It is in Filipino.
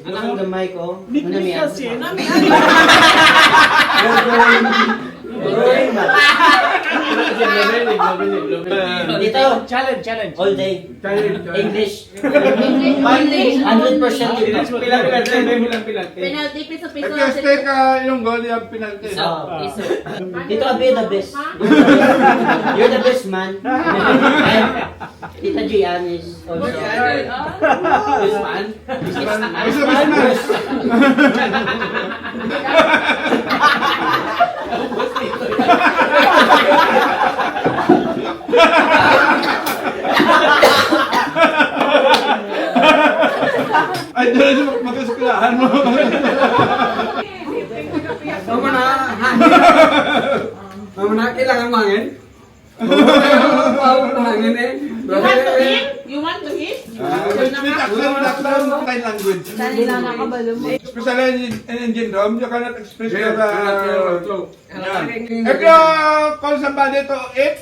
Anang gamay ko. Nikli kasi. Dito, Challenge. all day. English. English. 100% dito. Penalty, piso-piso. Nag-stay ka yung goal yung penalty. Piso. Dito ka the best. You're the best man. And Tita Gian is also. Best man. Isa business. Ay, dahil mag-eskwelahan mo. Mamana kailangan mangin. Mangin eh. You want to eat? Speak accent sign language. Sanila na kabalo mo. Especially in engine room, you cannot express your... Yeah. If you call somebody to eat,